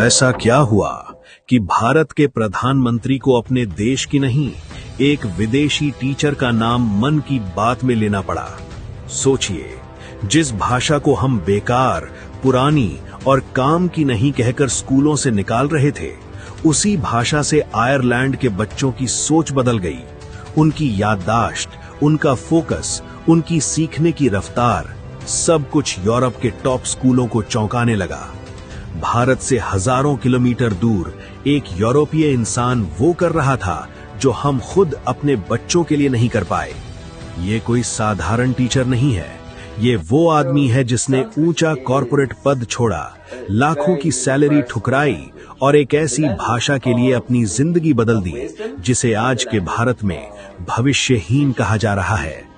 ऐसा क्या हुआ कि भारत के प्रधानमंत्री को अपने देश की नहीं, एक विदेशी टीचर का नाम मन की बात में लेना पड़ा? सोचिए, जिस भाषा को हम बेकार, पुरानी और काम की नहीं कहकर स्कूलों से निकाल रहे थे, उसी भाषा से आयरलैंड के बच्चों की सोच बदल गई। उनकी याददाश्त, उनका फोकस, उनकी सीखने की रफ्तार, सब कुछ यूरोप के टॉप स्कूलों को चौंकाने लगा। भारत से हजारों किलोमीटर दूर एक यूरोपीय इंसान वो कर रहा था जो हम खुद अपने बच्चों के लिए नहीं कर पाए। ये कोई साधारण टीचर नहीं है, ये वो आदमी है जिसने ऊंचा कॉर्पोरेट पद छोड़ा, लाखों की सैलरी ठुकराई और एक ऐसी भाषा के लिए अपनी जिंदगी बदल दी जिसे आज के भारत में भविष्यहीन कहा जा रहा है।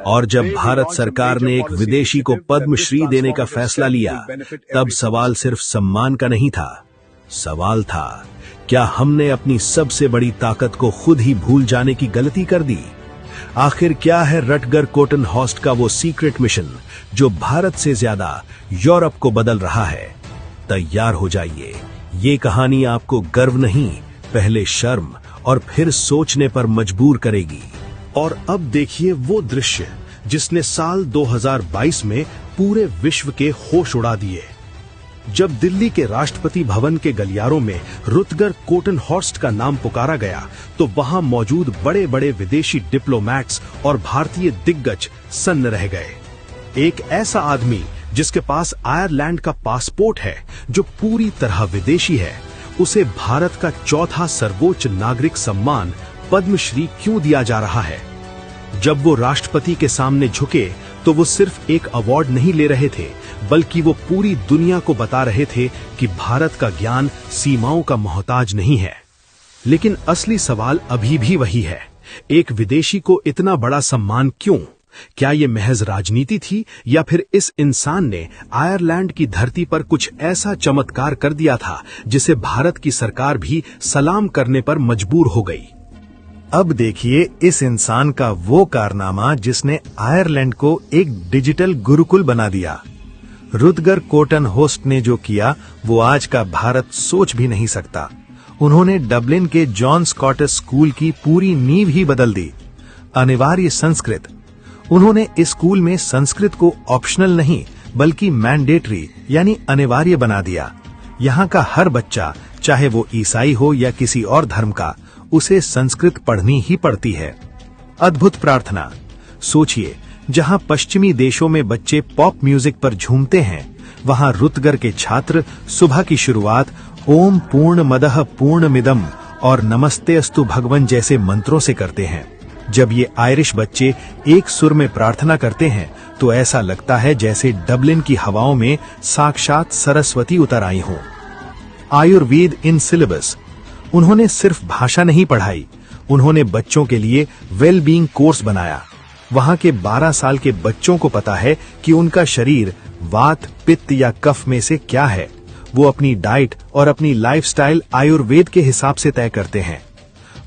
और जब भारत सरकार ने एक विदेशी को पद्मश्री देने का फैसला लिया, तब सवाल सिर्फ सम्मान का नहीं था। सवाल था, क्या हमने अपनी सबसे बड़ी ताकत को खुद ही भूल जाने की गलती कर दी? आखिर क्या है रटगर कोटनहॉर्स्ट का वो सीक्रेट मिशन जो भारत से ज्यादा यूरोप को बदल रहा है? तैयार हो जाइए, ये कहानी आपको गर्व नहीं, पहले शर्म और फिर सोचने पर मजबूर करेगी। और अब देखिए वो दृश्य जिसने साल 2022 में पूरे विश्व के होश उड़ा दिए। जब दिल्ली के राष्ट्रपति भवन के गलियारों में रुतगर कोटनहॉर्स्ट का नाम पुकारा गया, तो वहां मौजूद बड़े बड़े विदेशी डिप्लोमैट्स और भारतीय दिग्गज सन्न रह गए। एक ऐसा आदमी जिसके पास आयरलैंड का पासपोर्ट है, जो पूरी तरह विदेशी है, उसे भारत का चौथा सर्वोच्च नागरिक सम्मान पद्मश्री क्यों दिया जा रहा है? जब वो राष्ट्रपति के सामने झुके तो वो सिर्फ एक अवार्ड नहीं ले रहे थे, बल्कि वो पूरी दुनिया को बता रहे थे कि भारत का ज्ञान सीमाओं का मोहताज नहीं है। लेकिन असली सवाल अभी भी वही है, एक विदेशी को इतना बड़ा सम्मान क्यों? क्या ये महज राजनीति थी या फिर इस इंसान ने आयरलैंड की धरती पर कुछ ऐसा चमत्कार कर दिया था जिसे भारत की सरकार भी सलाम करने पर मजबूर हो गई? अब देखिए इस इंसान का वो कारनामा जिसने आयरलैंड को एक डिजिटल गुरुकुल बना दिया। रुतगर कोटनहॉर्स्ट ने जो किया वो आज का भारत सोच भी नहीं सकता। उन्होंने डबलिन के जॉन स्कॉटिश स्कूल की पूरी नींव ही बदल दी। अनिवार्य संस्कृत। उन्होंने इस स्कूल में संस्कृत को ऑप्शनल नहीं बल्कि मैंडेटरी यानी अनिवार्य बना दिया। यहाँ का हर बच्चा, चाहे वो ईसाई हो या किसी और धर्म का, उसे संस्कृत पढ़नी ही पड़ती है। अद्भुत प्रार्थना। सोचिए, जहां पश्चिमी देशों में बच्चे पॉप म्यूजिक पर झूमते हैं, वहां रुतगर के छात्र सुबह की शुरुआत ओम पूर्णमदः पूर्णमिदं और नमस्ते अस्तु भगवन जैसे मंत्रों से करते हैं। जब ये आयरिश बच्चे एक सुर में प्रार्थना करते हैं तो ऐसा लगता है जैसे डबलिन की हवाओं में साक्षात सरस्वती उतर आई हो। Ayurveda in syllabus. उन्होंने सिर्फ भाषा नहीं पढ़ाई, उन्होंने बच्चों के लिए वेल बीइंग कोर्स बनाया। वहां के 12 साल के बच्चों को पता है कि उनका शरीर वात, पित्त या कफ में से क्या है। वो अपनी डाइट और अपनी लाइफस्टाइल आयुर्वेद के हिसाब से तय करते हैं।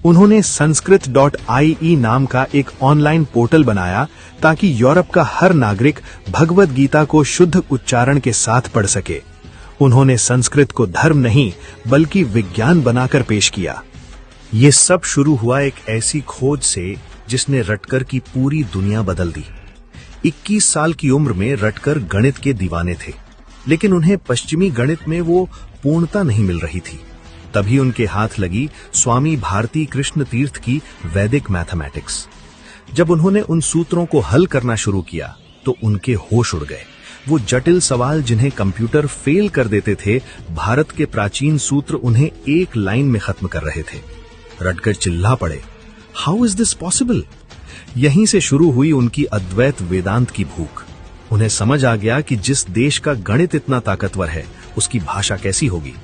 उन्होंने sanskrit.ie नाम का एक ऑनलाइन पोर्टल बनाया ताकि यूरोप का हर नागरिक भगवद गीता को शुद्ध उच्चारण के साथ पढ़ सके। उन्होंने संस्कृत को धर्म नहीं बल्कि विज्ञान बनाकर पेश किया। ये सब शुरू हुआ एक ऐसी खोज से जिसने रटकर की पूरी दुनिया बदल दी। 21 साल की उम्र में रटकर गणित के दीवाने थे, लेकिन उन्हें पश्चिमी गणित में वो पूर्णता नहीं मिल रही थी। तभी उनके हाथ लगी स्वामी भारती कृष्ण तीर्थ की वैदिक मैथमेटिक्स। जब उन्होंने उन सूत्रों को हल करना शुरू किया तो उनके होश उड़ गए। वो जटिल सवाल जिन्हें कंप्यूटर फेल कर देते थे, भारत के प्राचीन सूत्र उन्हें एक लाइन में खत्म कर रहे थे। रटकर चिल्ला पड़े, हाउ इज दिस पॉसिबल? यहीं से शुरू हुई उनकी अद्वैत वेदांत की भूख। उन्हें समझ आ गया कि जिस देश का गणित इतना ताकतवर है, उसकी भाषा कैसी होगी।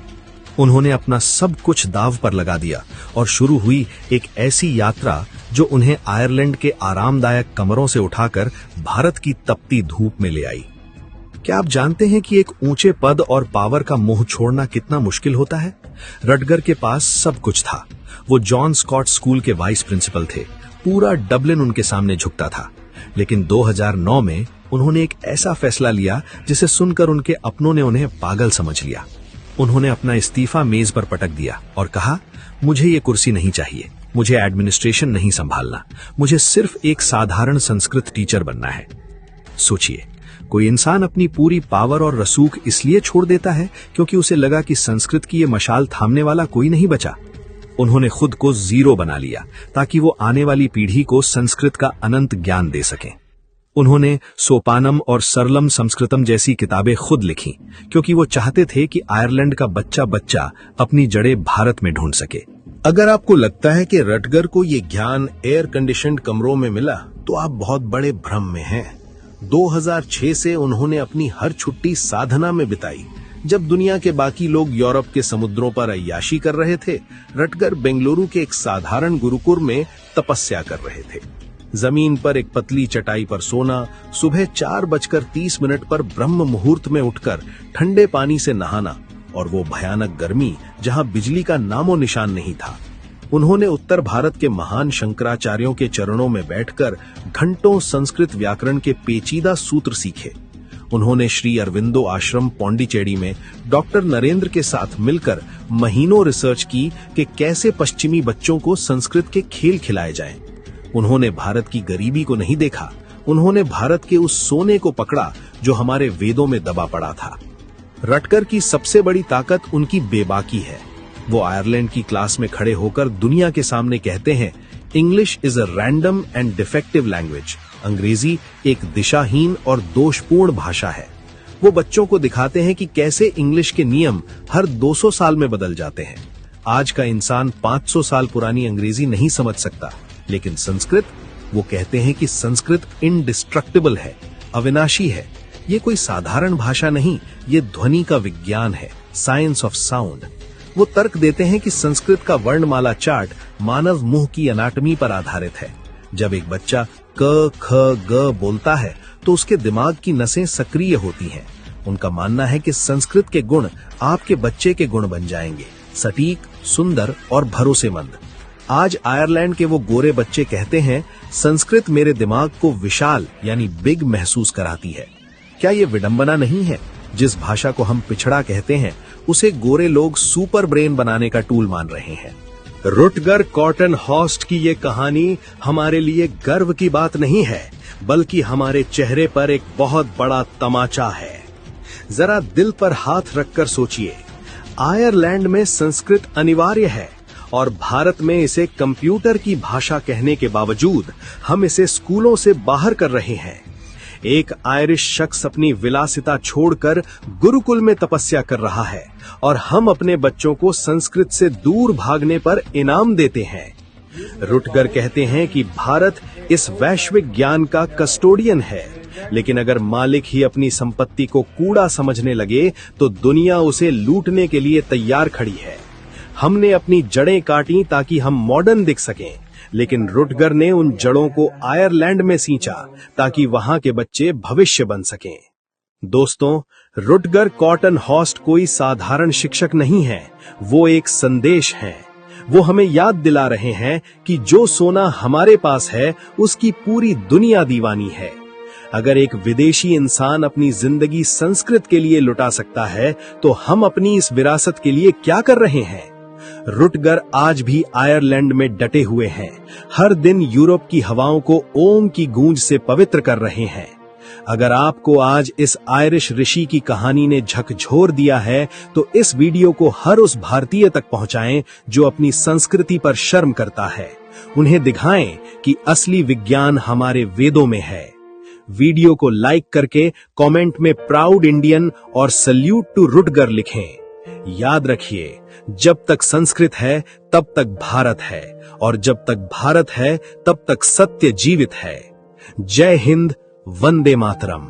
उन्होंने अपना सब कुछ दांव पर लगा दिया और शुरू हुई एक ऐसी यात्रा जो उन्हें आयरलैंड के आरामदायक कमरों से उठाकर भारत की तपती धूप में ले आई। क्या आप जानते हैं कि एक ऊंचे पद और पावर का मोह छोड़ना कितना मुश्किल होता है? रटगर के पास सब कुछ था। वो जॉन स्कॉट स्कूल के वाइस प्रिंसिपल थे। पूरा डबलिन उनके सामने झुकता था। लेकिन 2009 में उन्होंने एक ऐसा फैसला लिया जिसे सुनकर उनके अपनों ने उन्हें पागल समझ लिया। उन्होंने अपना इस्तीफा मेज पर पटक दिया और कहा, मुझे ये कुर्सी नहीं चाहिए, मुझे एडमिनिस्ट्रेशन नहीं संभालना, मुझे सिर्फ एक साधारण संस्कृत टीचर बनना है। सोचिए, कोई इंसान अपनी पूरी पावर और रसूख इसलिए छोड़ देता है क्योंकि उसे लगा कि संस्कृत की ये मशाल थामने वाला कोई नहीं बचा। उन्होंने खुद को जीरो बना लिया ताकि वो आने वाली पीढ़ी को संस्कृत का अनंत ज्ञान दे सकें। उन्होंने सोपानम और सरलम संस्कृतम जैसी किताबें खुद लिखीं क्योंकि वो चाहते थे कि आयरलैंड का बच्चा बच्चा अपनी जड़ें भारत में ढूंढ सके। अगर आपको लगता है कि रटगर को ये ज्ञान एयर कंडीशन्ड कमरों में मिला तो आप बहुत बड़े भ्रम में हैं। 2006 से उन्होंने अपनी हर छुट्टी साधना में बिताई। जब दुनिया के बाकी लोग यूरोप के समुद्रों पर अय्याशी कर रहे थे, रटगर बेंगलुरु के एक साधारण गुरुकुल में तपस्या कर रहे थे। जमीन पर एक पतली चटाई पर सोना, सुबह 4:30 पर ब्रह्म मुहूर्त में उठकर ठंडे पानी से नहाना और वो भयानक गर्मी जहां बिजली का नामो निशान नहीं था। उन्होंने उत्तर भारत के महान शंकराचार्यों के चरणों में बैठकर घंटों संस्कृत व्याकरण के पेचीदा सूत्र सीखे। उन्होंने श्री अरविंदो आश्रम पौंडीचेरी में डॉक्टर नरेंद्र के साथ मिलकर महीनों रिसर्च की कि कैसे पश्चिमी बच्चों को संस्कृत के खेल खिलाए जाएं। उन्होंने भारत की गरीबी को नहीं देखा, उन्होंने भारत के उस सोने को पकड़ा जो हमारे वेदों में दबा पड़ा था। रटगर की सबसे बड़ी ताकत उनकी बेबाकी है। वो आयरलैंड की क्लास में खड़े होकर दुनिया के सामने कहते हैं, English is a random and defective language. अंग्रेजी एक दिशाहीन और दोषपूर्ण भाषा है। वो बच्चों को दिखाते हैं कि कैसे इंग्लिश के नियम हर 200 साल में बदल जाते हैं। आज का इंसान 500 साल पुरानी अंग्रेजी नहीं समझ सकता, लेकिन संस्कृत, वो कहते हैं कि संस्कृत इनडिस्ट्रक्टिबल है, अविनाशी है। ये कोई साधारण भाषा नहीं, ये ध्वनि का विज्ञान है, साइंस ऑफ साउंड। वो तर्क देते हैं कि संस्कृत का वर्णमाला चार्ट मानव मुंह की एनाटॉमी पर आधारित है। जब एक बच्चा क, ख, ग बोलता है तो उसके दिमाग की नसें सक्रिय होती हैं। उनका मानना है कि संस्कृत के गुण आपके बच्चे के गुण बन जाएंगे, सटीक, सुंदर और भरोसेमंद। आज आयरलैंड के वो गोरे बच्चे कहते हैं, संस्कृत मेरे दिमाग को विशाल यानी बिग महसूस कराती है। क्या ये विडंबना नहीं है? जिस भाषा को हम पिछड़ा कहते हैं, उसे गोरे लोग सुपर ब्रेन बनाने का टूल मान रहे हैं। रुटगर कॉटन हॉस्ट की ये कहानी हमारे लिए गर्व की बात नहीं है, बल्कि हमारे चेहरे पर एक बहुत बड़ा तमाचा है। जरा दिल पर हाथ रखकर सोचिए, आयरलैंड में संस्कृत अनिवार्य है और भारत में इसे कंप्यूटर की भाषा कहने के बावजूद हम इसे स्कूलों से बाहर कर रहे हैं। एक आयरिश शख्स अपनी विलासिता छोड़कर गुरुकुल में तपस्या कर रहा है और हम अपने बच्चों को संस्कृत से दूर भागने पर इनाम देते हैं। रुटगर कहते हैं कि भारत इस वैश्विक ज्ञान का कस्टोडियन है, लेकिन अगर मालिक ही अपनी संपत्ति को कूड़ा समझने लगे तो दुनिया उसे लूटने के लिए तैयार खड़ी है। हमने अपनी जड़ें काटी ताकि हम मॉडर्न दिख सकें, लेकिन रुटगर ने उन जड़ों को आयरलैंड में सींचा ताकि वहां के बच्चे भविष्य बन सकें। दोस्तों, रुटगर कॉटन हॉस्ट कोई साधारण शिक्षक नहीं है, वो एक संदेश है। वो हमें याद दिला रहे हैं कि जो सोना हमारे पास है उसकी पूरी दुनिया दीवानी है। अगर एक विदेशी इंसान अपनी जिंदगी संस्कृत के लिए लुटा सकता है तो हम अपनी इस विरासत के लिए क्या कर रहे हैं? रुटगर आज भी आयरलैंड में डटे हुए हैं, हर दिन यूरोप की हवाओं को ओम की गूंज से पवित्र कर रहे हैं। अगर आपको आज इस आयरिश ऋषि की कहानी ने झकझोर दिया है तो इस वीडियो को हर उस भारतीय तक पहुंचाएं जो अपनी संस्कृति पर शर्म करता है। उन्हें दिखाएं कि असली विज्ञान हमारे वेदों में है। वीडियो को लाइक करके कमेंट में प्राउड इंडियन और सल्यूट टू रुटगर लिखें। याद रखिए, जब तक संस्कृत है तब तक भारत है, और जब तक भारत है तब तक सत्य जीवित है। जय हिंद, वंदे मातरम।